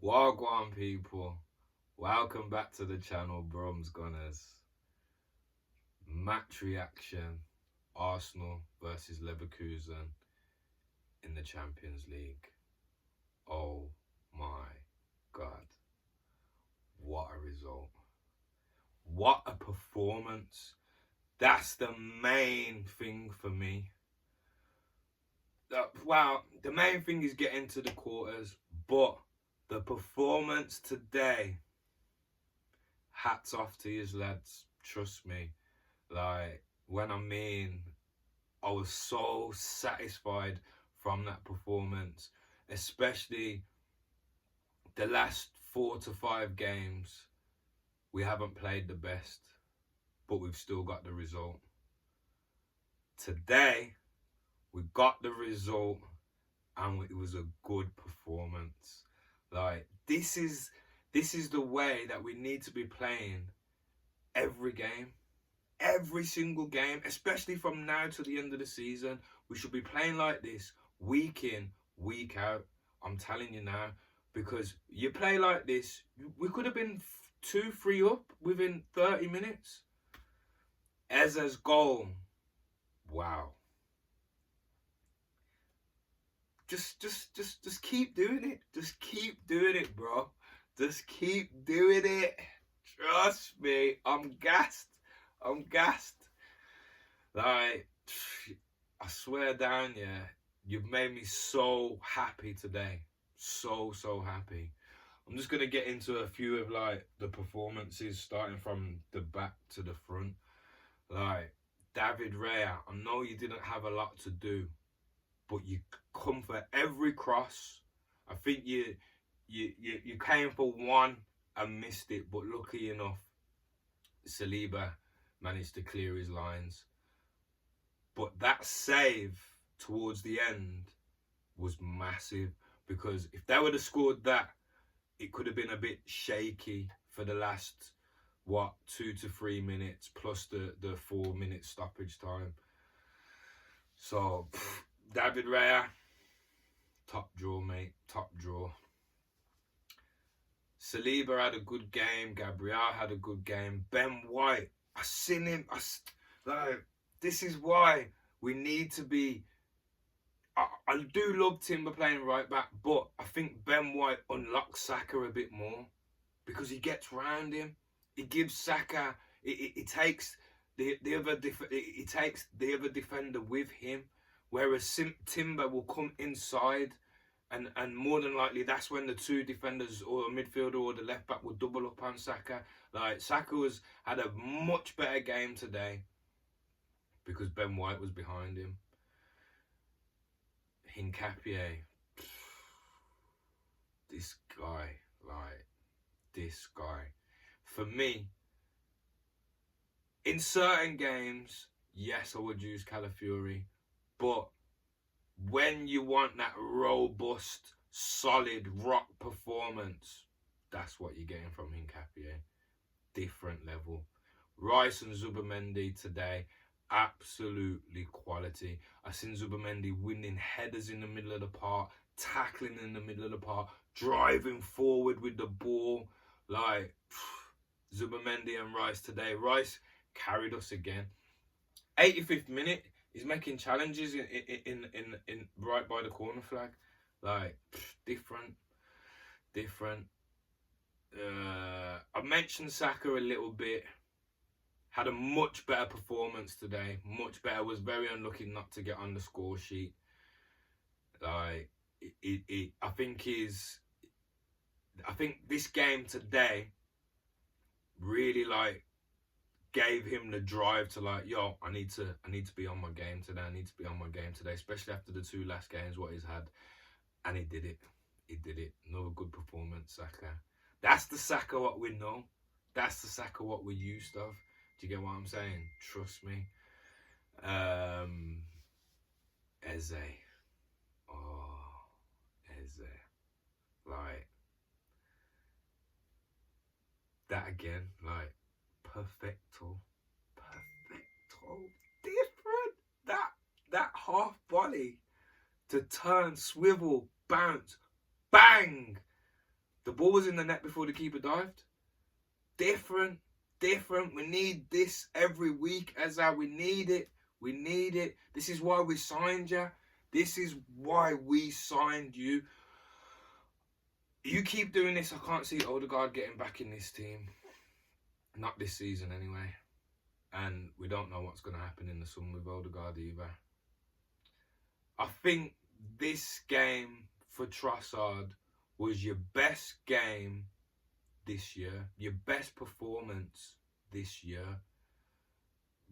Wagwan people, welcome back to the channel Brom's Gunners. Match reaction, Arsenal versus Leverkusen in the Champions League. Oh my God, what a result. What a performance. That's the main thing for me. The main thing is getting to the quarters, but the performance today, hats off to you lads, trust me. Like, I was so satisfied from that performance, especially the last 4 to 5 games. We haven't played the best, but we've still got the result. Today, we got the result, and it was a good performance. Like, this is the way that we need to be playing every game. Every single game, especially from now to the end of the season. We should be playing like this week in, week out. I'm telling you now, because you play like this, we could have been 2-3 up within 30 minutes. Eze's goal, wow. Just keep doing it. Just keep doing it, bro. Just keep doing it. Trust me, I'm gassed. Like, I swear down, yeah, you've made me so happy today. So happy. I'm just going to get into a few of, like, the performances, starting from the back to the front. Like, David Raya, I know you didn't have a lot to do, but you come for every cross. I think you came for one and missed it, but lucky enough, Saliba managed to clear his lines. But that save towards the end was massive, because if they would have scored that, it could have been a bit shaky for the last 2 to 3 minutes plus the 4-minute stoppage time. So David Raya, top draw, mate, top draw. Saliba had a good game. Gabriel had a good game. Ben White, I seen him. This is why we need to be. I do love Timber playing right back, but I think Ben White unlocks Saka a bit more, because he gets round him. He gives Saka. He takes the other defender with him, whereas Timber will come inside. And more than likely, that's when the two defenders or a midfielder or the left back will double up on Saka. Like, Saka had a much better game today because Ben White was behind him. Hincapié, this guy. For me, in certain games, yes, I would use Calafiori, but when you want that robust, solid rock performance, that's what you're getting from Hincapié. Different level. Rice and Zubamendi today, absolutely quality. I seen Zubamendi winning headers in the middle of the park, tackling in the middle of the park, driving forward with the ball. Like, Zubamendi and Rice today. Rice carried us again. 85th minute, he's making challenges in right by the corner flag. Like, different. I mentioned Saka a little bit. Had a much better performance today. Much better. Was very unlucky not to get on the score sheet. Like, I think this game today really, like, gave him the drive to, like, yo, I need to be on my game today. Especially after the 2 last games what he's had. And he did it. Another good performance, Saka. That's the Saka what we know. That's the Saka what we're used of. Do you get what I'm saying? Trust me. Eze. Oh, Eze. Like, that again, like, perfecto. Different. That half volley to turn, swivel, bounce, bang. The ball was in the net before the keeper dived. Different. We need this every week, Ezra. We need it. This is why we signed you. This is why we signed you. You keep doing this, I can't see Odegaard getting back in this team. Not this season, anyway. And we don't know what's going to happen in the summer with Odegaard either. I think this game for Trossard was your best game this year. Your best performance this year.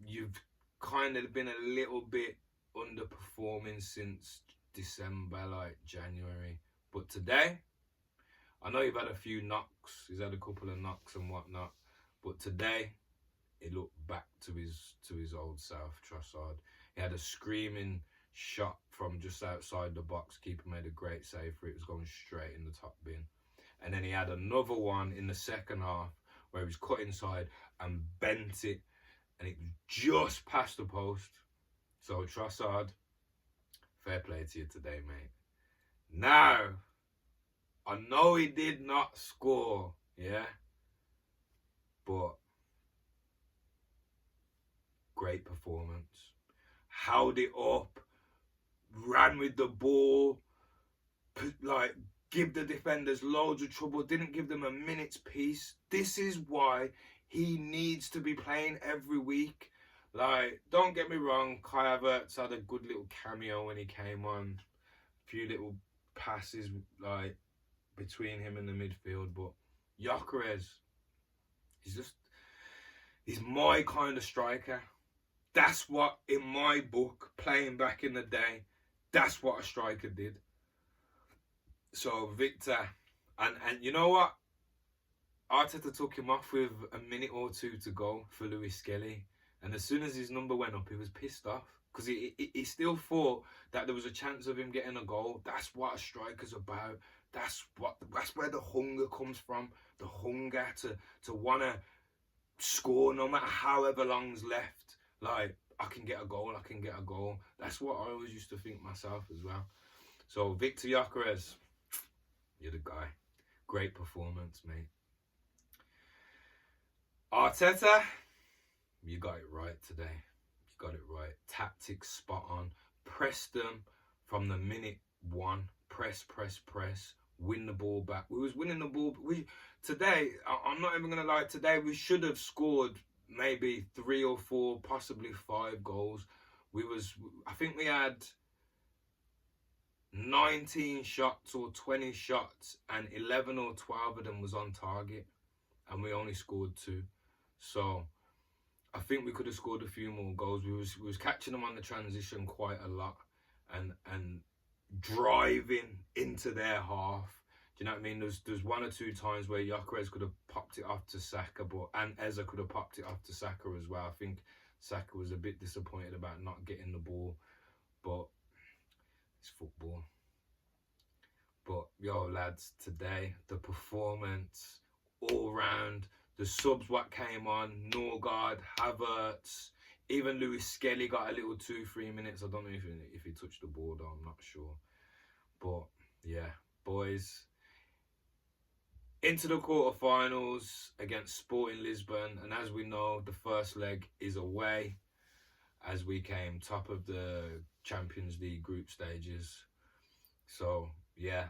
You've kind of been a little bit underperforming since December, like January. But today, I know you've had a few knocks. He's had a couple of knocks and whatnot. But today, he looked back to his old self, Trossard. He had a screaming shot from just outside the box. Keeper made a great save for it. It was going straight in the top bin. And then he had another one in the second half where he was cut inside and bent it. And it was just past the post. So Trossard, fair play to you today, mate. Now, I know he did not score, yeah? But great performance. Held it up, ran with the ball, like, give the defenders loads of trouble, didn't give them a minute's peace. This is why he needs to be playing every week. Like, don't get me wrong, Kai Havertz had a good little cameo when he came on. A few little passes, like, between him and the midfield. But Gyökeres, he's my kind of striker. That's what, in my book, playing back in the day, that's what a striker did. So, Victor, and you know what? Arteta took him off with a minute or two to go for Lewis Skelly. And as soon as his number went up, he was pissed off. Because he still thought that there was a chance of him getting a goal. That's what a striker's about. That's where the hunger comes from. The hunger to want to score no matter however long's left. Like, I can get a goal. That's what I always used to think myself as well. So, Victor Gyökeres, you're the guy. Great performance, mate. Arteta, you got it right today. You got it right. Tactics spot on. Pressed them from the minute one. Press. Win the ball back. We was winning the ball. Today, I'm not even going to lie, today we should have scored maybe 3 or 4, possibly 5 goals. I think we had 19 shots or 20 shots and 11 or 12 of them was on target. And we only scored 2. So I think we could have scored a few more goals. We was catching them on the transition quite a lot and driving into their half. Do you know what I mean? There's 1 or 2 times where Gyökeres could have popped it off to Saka, and Eza could have popped it off to Saka as well. I think Saka was a bit disappointed about not getting the ball, but it's football. But yo, lads, today the performance all round. The subs what came on, Norgard, Havertz, even Lewis Skelly got a little 2-3 minutes. I don't know if he touched the ball though, I'm not sure. But yeah, boys, into the quarterfinals against Sporting Lisbon. And as we know, the first leg is away as we came top of the Champions League group stages. So yeah,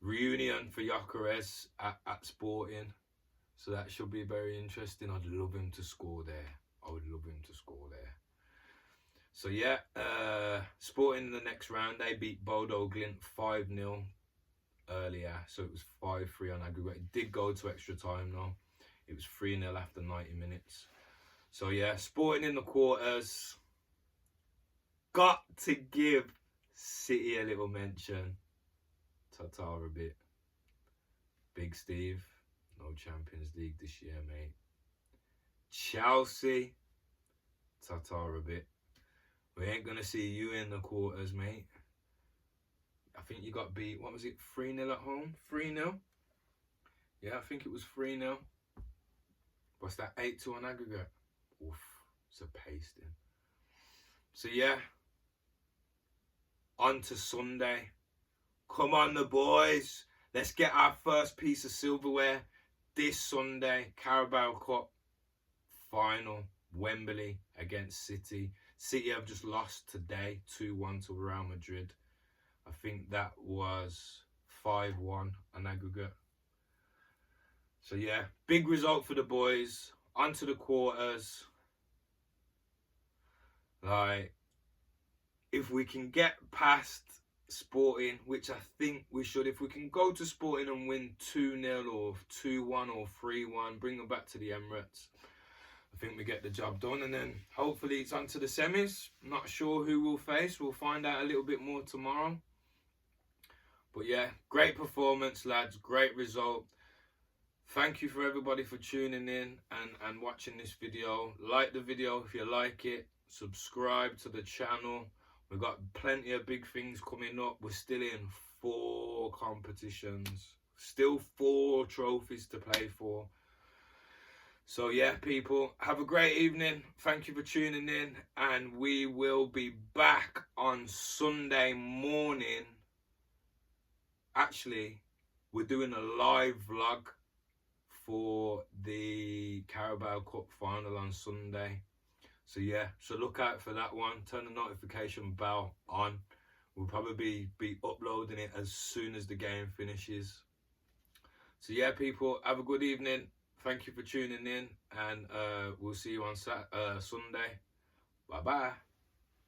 reunion for Gyökeres at Sporting. So that should be very interesting. I'd love him to score there. So yeah, Sporting in the next round, they beat Bodo Glimt 5-0 earlier. So it was 5-3 on aggregate. It did go to extra time though. It was 3-0 after 90 minutes. So yeah, Sporting in the quarters. Got to give City a little mention. Tatar a bit. Big Steve. No Champions League this year, mate. Chelsea, Tatar a bit. We ain't going to see you in the quarters, mate. I think you got beat, what was it, 3-0 at home? 3-0? Yeah, I think it was 3-0. What's that, 8-2 on aggregate? Oof, it's a pasting. So yeah, on to Sunday. Come on, the boys. Let's get our first piece of silverware this Sunday. Carabao Cup final, Wembley against City. City have just lost today 2-1 to Real Madrid. I think that was 5-1 on aggregate. So yeah, big result for the boys. On to the quarters. Like, if we can get past Sporting, which I think we should, if we can go to Sporting and win 2-0 or 2-1 or 3-1, bring them back to the Emirates, I think we get the job done. And then hopefully it's on to the semis. Not sure who we'll face. We'll find out a little bit more tomorrow. But yeah, great performance, lads. Great result. Thank you for everybody for tuning in and watching this video. Like the video if you like it. Subscribe to the channel. We've got plenty of big things coming up. We're still in 4 competitions. Still 4 trophies to play for. So yeah, people, have a great evening. Thank you for tuning in. And we will be back on Sunday morning. Actually, we're doing a live vlog for the Carabao Cup final on Sunday. So yeah, so look out for that one. Turn the notification bell on. We'll probably be uploading it as soon as the game finishes. So yeah, people, have a good evening. Thank you for tuning in, and we'll see you on Sunday. Bye bye.